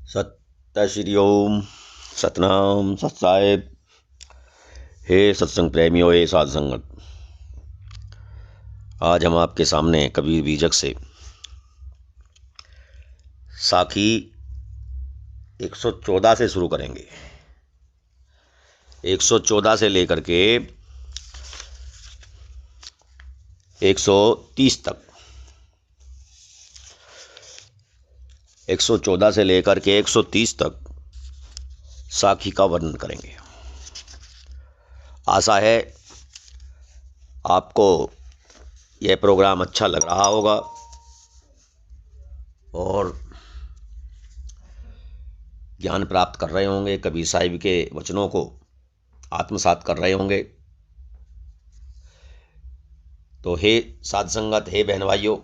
सत्य श्री ओम सतनाम सत साहेब। हे सत्संग प्रेमियों, हे साध संगत, आज हम आपके सामने कबीर बीजक से साखी 114 से शुरू करेंगे। 114 से लेकर के 130 तक, 114 से लेकर के 130 तक साखी का वर्णन करेंगे। आशा है आपको यह प्रोग्राम अच्छा लग रहा होगा और ज्ञान प्राप्त कर रहे होंगे, कबीर साहिब के वचनों को आत्मसात कर रहे होंगे। तो हे साध संगत, हे बहन भाइयों,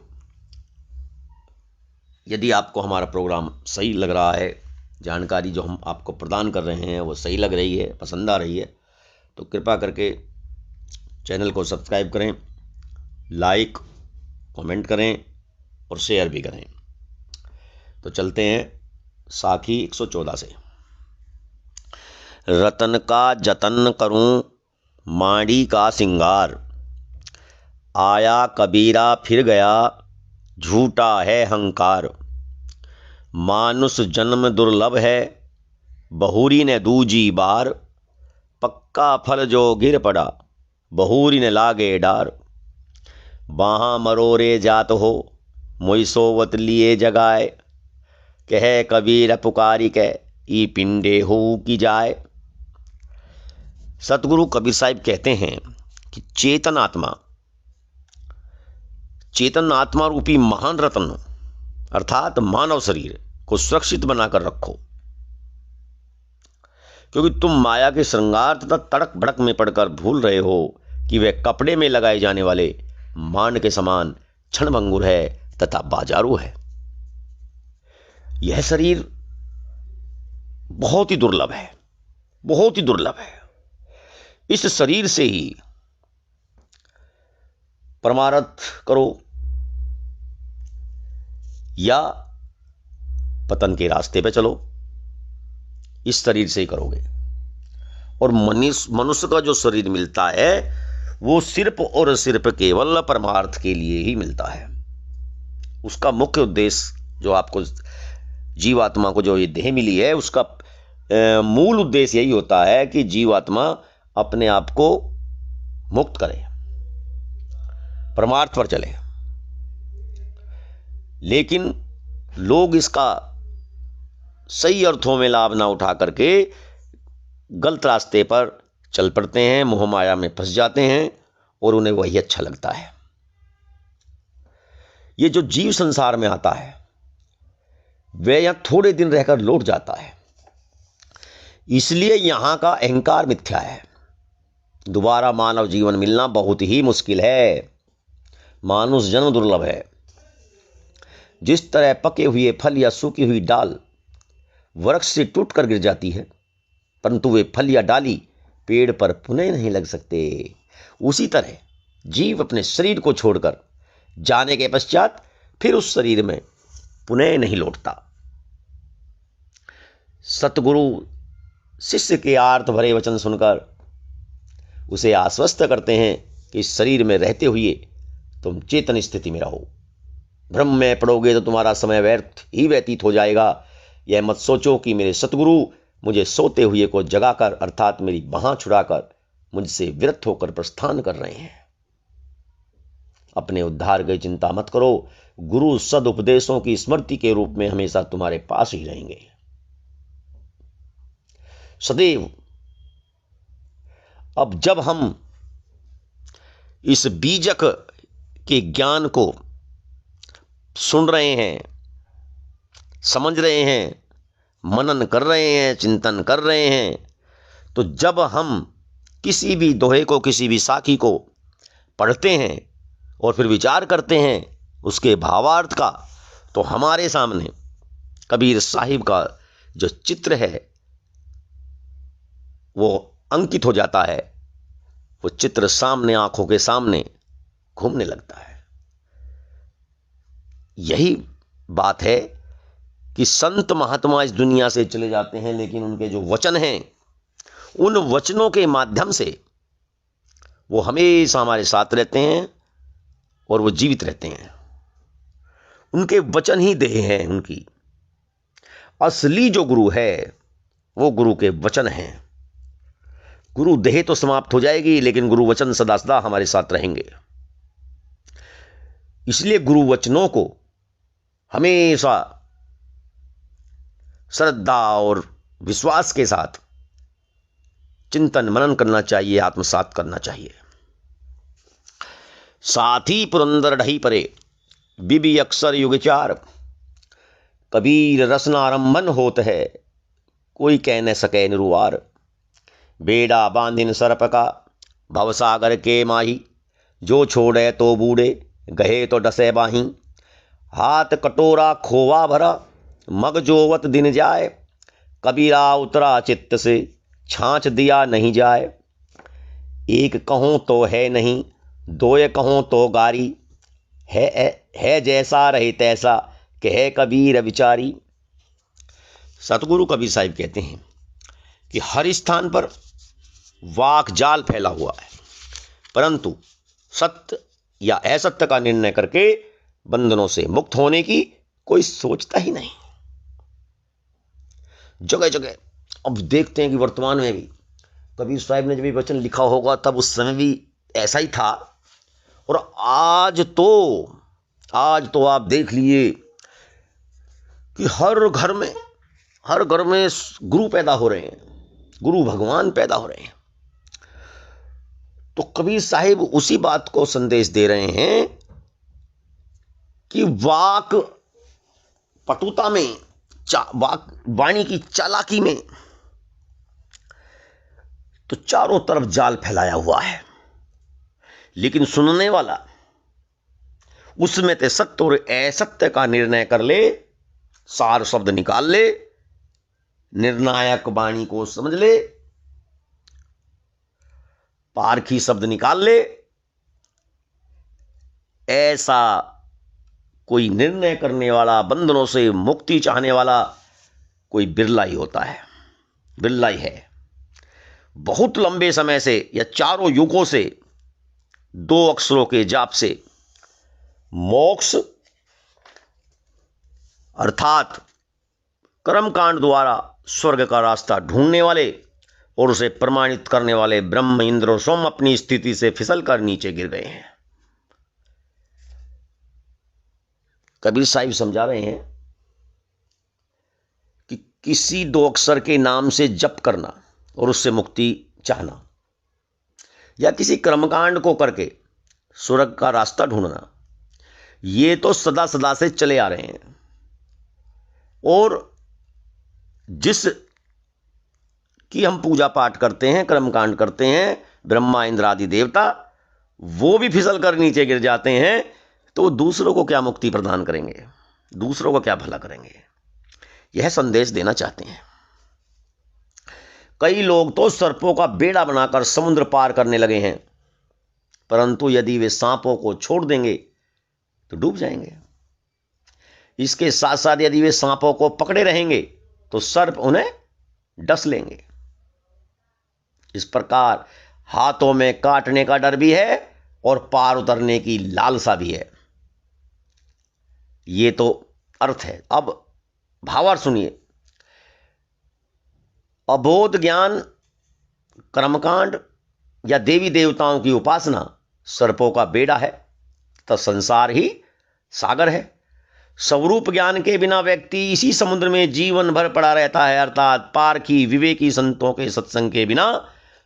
यदि आपको हमारा प्रोग्राम सही लग रहा है, जानकारी जो हम आपको प्रदान कर रहे हैं वो सही लग रही है, पसंद आ रही है, तो कृपा करके चैनल को सब्सक्राइब करें, लाइक कमेंट करें और शेयर भी करें। तो चलते हैं साखी 114 से। रतन का जतन करूं माड़ी का सिंगार, आया कबीरा फिर गया झूठा है हंकार। मानुष जन्म दुर्लभ है बहुरी ने दूजी बार, पक्का फल जो गिर पड़ा बहुरी ने लागे डार। बाहाँ मरोरे जात हो मुई सोवत लिए जगाए, कह कबीर पुकारी के ई पिंडे हो की जाए। सतगुरु कबीर साहिब कहते हैं कि चेतन आत्मा रूपी महान रत्न अर्थात मानव शरीर को सुरक्षित बनाकर रखो, क्योंकि तुम माया के श्रृंगार तथा तड़क भड़क में पड़कर भूल रहे हो कि वह कपड़े में लगाए जाने वाले मान के समान क्षणभंगुर है तथा बाजारू है। यह शरीर बहुत ही दुर्लभ है, बहुत ही दुर्लभ है। इस शरीर से ही परमार्थ करो या पतन के रास्ते पे चलो, इस शरीर से ही करोगे। और मनुष्य का जो शरीर मिलता है वो सिर्फ और सिर्फ केवल परमार्थ के लिए ही मिलता है। उसका मुख्य उद्देश्य, जो आपको जीवात्मा को जो ये देह मिली है, उसका मूल उद्देश्य यही होता है कि जीवात्मा अपने आप को मुक्त करे, परमार्थ पर चले। लेकिन लोग इसका सही अर्थों में लाभ ना उठा करके गलत रास्ते पर चल पड़ते हैं, मोह माया में फंस जाते हैं और उन्हें वही अच्छा लगता है। ये जो जीव संसार में आता है वह यहां थोड़े दिन रहकर लौट जाता है, इसलिए यहां का अहंकार मिथ्या है। दोबारा मानव जीवन मिलना बहुत ही मुश्किल है। मानुष जन्म दुर्लभ है। जिस तरह पके हुए फल या सूखी हुई डाल वृक्ष से टूटकर गिर जाती है, परंतु वे फल या डाली पेड़ पर पुनः नहीं लग सकते, उसी तरह जीव अपने शरीर को छोड़कर जाने के पश्चात फिर उस शरीर में पुनः नहीं लौटता। सतगुरु शिष्य के आर्त भरे वचन सुनकर उसे आश्वस्त करते हैं कि इस शरीर में रहते हुए तुम चेतन स्थिति में रहो। भ्रम में पड़ोगे तो तुम्हारा समय व्यर्थ ही व्यतीत हो जाएगा। यह मत सोचो कि मेरे सतगुरु मुझे सोते हुए को जगाकर अर्थात मेरी बाह छुड़ाकर मुझसे विरत होकर प्रस्थान कर रहे हैं। अपने उद्धार की चिंता मत करो, गुरु सदुपदेशों की स्मृति के रूप में हमेशा तुम्हारे पास ही रहेंगे सदैव। अब जब हम इस बीजक के ज्ञान को सुन रहे हैं, समझ रहे हैं, मनन कर रहे हैं, चिंतन कर रहे हैं, तो जब हम किसी भी दोहे को, किसी भी साखी को पढ़ते हैं और फिर विचार करते हैं उसके भावार्थ का, तो हमारे सामने कबीर साहिब का जो चित्र है वो अंकित हो जाता है। वो चित्र सामने, आंखों के सामने घूमने लगता है। यही बात है कि संत महात्मा इस दुनिया से चले जाते हैं, लेकिन उनके जो वचन हैं, उन वचनों के माध्यम से वो हमेशा हमारे साथ रहते हैं और वो जीवित रहते हैं। उनके वचन ही देह हैं उनकी। असली जो गुरु है वो गुरु के वचन हैं। गुरु देह तो समाप्त हो जाएगी, लेकिन गुरु वचन सदा सदा हमारे साथ रहेंगे। इसलिए गुरु वचनों को हमेशा श्रद्धा और विश्वास के साथ चिंतन मनन करना चाहिए, आत्मसात करना चाहिए। साथी पुरंदर ढही परे बिबी अक्सर युगचार, कबीर रसनारंभन होत है कोई कह न सके निरुवार। बेड़ा बांधिन सर्प का भवसागर के माही, जो छोड़े तो बूढ़े गहे तो डसे बाही। हाथ कटोरा खोवा भरा मग जोवत दिन जाए, कबीरा उतरा चित्त से छाँच दिया नहीं जाए। एक कहूँ तो है नहीं, दोय कहूँ तो गारी, है जैसा रहे तैसा कहे कबीर विचारी। सतगुरु कबीर साहिब कहते हैं कि हर स्थान पर वाक जाल फैला हुआ है, परंतु सत्य या असत्य का निर्णय करके बंधनों से मुक्त होने की कोई सोचता ही नहीं। जगह जगह अब देखते हैं कि वर्तमान में भी कबीर साहिब ने जब ये वचन लिखा होगा तब उस समय भी ऐसा ही था, और आज तो आप देख लिए कि हर घर में गुरु पैदा हो रहे हैं, गुरु भगवान पैदा हो रहे हैं। तो कबीर साहिब उसी बात को संदेश दे रहे हैं कि वाक पटुता में, वाणी की चालाकी में तो चारों तरफ जाल फैलाया हुआ है, लेकिन सुनने वाला उसमें ते सत्य और असत्य का निर्णय कर ले, सार शब्द निकाल ले, निर्णायक वाणी को समझ ले, पारखी शब्द निकाल ले, ऐसा कोई निर्णय करने वाला, बंधनों से मुक्ति चाहने वाला कोई बिरला ही होता है, बिरला ही है। बहुत लंबे समय से या चारों युगों से 2 अक्षरों के जाप से मोक्ष अर्थात कर्मकांड द्वारा स्वर्ग का रास्ता ढूंढने वाले और उसे प्रमाणित करने वाले ब्रह्म, इंद्र और सोम अपनी स्थिति से फिसल कर नीचे गिर गए हैं। कबीर साहिब समझा रहे हैं कि किसी 2 अक्षर के नाम से जप करना और उससे मुक्ति चाहना, या किसी कर्मकांड को करके स्वर्ग का रास्ता ढूंढना, ये तो सदा सदा से चले आ रहे हैं। और जिस की हम पूजा पाठ करते हैं, कर्मकांड करते हैं, ब्रह्मा इंद्र आदि देवता, वो भी फिसल कर नीचे गिर जाते हैं, तो दूसरों को क्या मुक्ति प्रदान करेंगे, दूसरों को क्या भला करेंगे? यह संदेश देना चाहते हैं। कई लोग तो सर्पों का बेड़ा बनाकर समुद्र पार करने लगे हैं, परंतु यदि वे सांपों को छोड़ देंगे तो डूब जाएंगे। इसके साथ साथ यदि वे सांपों को पकड़े रहेंगे तो सर्प उन्हें डस लेंगे। इस प्रकार हाथों में काटने का डर भी है और पार उतरने की लालसा भी है। ये तो अर्थ है। अब भावार्थ सुनिए। अबोध ज्ञान, कर्मकांड या देवी देवताओं की उपासना सर्पों का बेड़ा है, तो संसार ही सागर है। स्वरूप ज्ञान के बिना व्यक्ति इसी समुद्र में जीवन भर पड़ा रहता है, अर्थात पारखी विवेकी संतों के सत्संग के बिना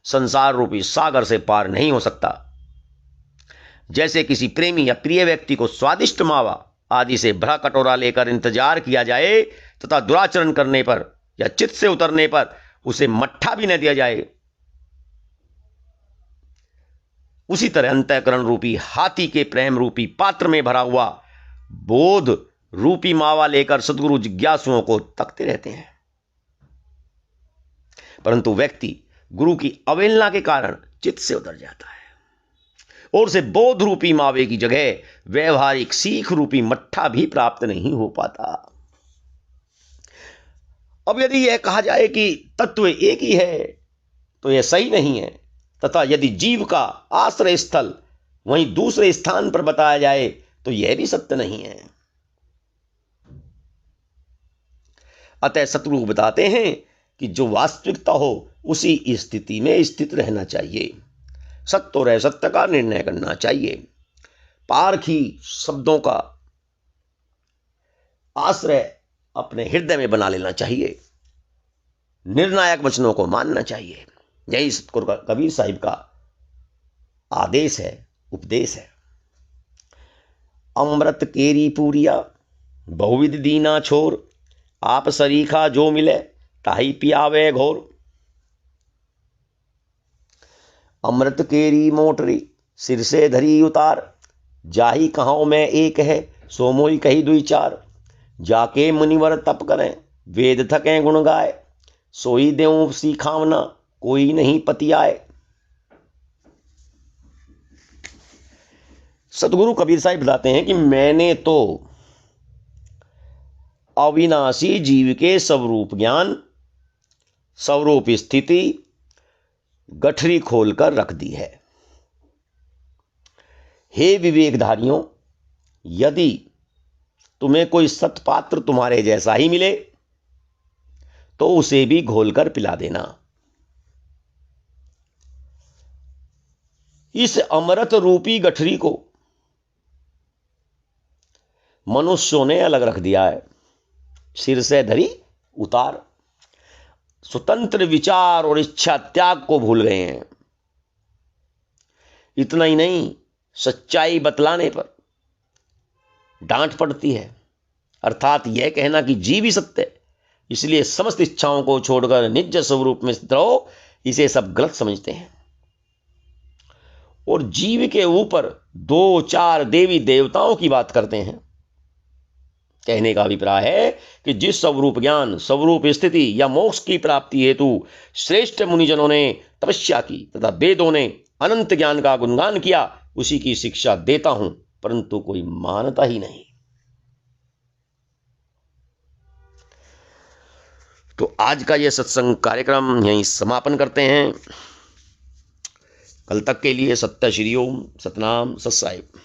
संसार रूपी सागर से पार नहीं हो सकता। जैसे किसी प्रेमी या प्रिय व्यक्ति को स्वादिष्ट मावा आदि से भरा कटोरा लेकर इंतजार किया जाए तथा दुराचरण करने पर या चित्त से उतरने पर उसे मट्ठा भी न दिया जाए, उसी तरह अंतःकरण रूपी हाथी के प्रेम रूपी पात्र में भरा हुआ बोध रूपी मावा लेकर सद्गुरु जिज्ञासुओं को तकते रहते हैं, परंतु व्यक्ति गुरु की अवहेलना के कारण चित्त से उतर जाता है और उसे बोध रूपी मावे की जगह व्यवहारिक सीख रूपी मट्ठा भी प्राप्त नहीं हो पाता। अब यदि यह कहा जाए कि तत्व एक ही है तो यह सही नहीं है, तथा यदि जीव का आश्रय स्थल वहीं दूसरे स्थान पर बताया जाए तो यह भी सत्य नहीं है। अतः सतगुरु बताते हैं कि जो वास्तविकता हो उसी स्थिति में स्थित रहना चाहिए, सत्य और असत्य का निर्णय करना चाहिए, पारखी शब्दों का आश्रय अपने हृदय में बना लेना चाहिए, निर्णायक वचनों को मानना चाहिए। यही सतगुरु कबीर साहिब का आदेश है, उपदेश है। अमृत केरी पूरिया बहुविध दीना छोर, आप सरीखा जो मिले ताही पियावे घोर। अमृत केरी मोटरी सिर से धरी उतार, जाही कहाओं में एक है सो मोई कही दुई चार। जाके मुनिवर तप करें वेद थकें गुण गाए, सोई देऊं सीखावना कोई नहीं पति आए। सतगुरु कबीर साहिब बताते हैं कि मैंने तो अविनाशी जीव के स्वरूप ज्ञान, स्वरूप स्थिति गठरी खोलकर रख दी है। हे विवेकधारियों, यदि तुम्हें कोई सत्पात्र तुम्हारे जैसा ही मिले तो उसे भी घोलकर पिला देना। इस अमृत रूपी गठरी को मनुष्यों ने अलग रख दिया है, सिर से धरी उतार। स्वतंत्र विचार और इच्छा त्याग को भूल गए हैं। इतना ही नहीं, सच्चाई बतलाने पर डांट पड़ती है, अर्थात यह कहना कि जीव ही सत्य है, इसलिए समस्त इच्छाओं को छोड़कर निज स्वरूप में स्थित रहो, इसे सब गलत समझते हैं। और जीव के ऊपर 2-4 देवी देवताओं की बात करते हैं। कहने का अभिप्राय है कि जिस स्वरूप ज्ञान, स्वरूप स्थिति या मोक्ष की प्राप्ति हेतु श्रेष्ठ मुनिजनों ने तपस्या की तथा वेदों ने अनंत ज्ञान का गुणगान किया, उसी की शिक्षा देता हूं, परंतु कोई मानता ही नहीं। तो आज का यह सत्संग कार्यक्रम यहीं समापन करते हैं। कल तक के लिए सत्य श्री ओम, सतनाम, सत साहिब।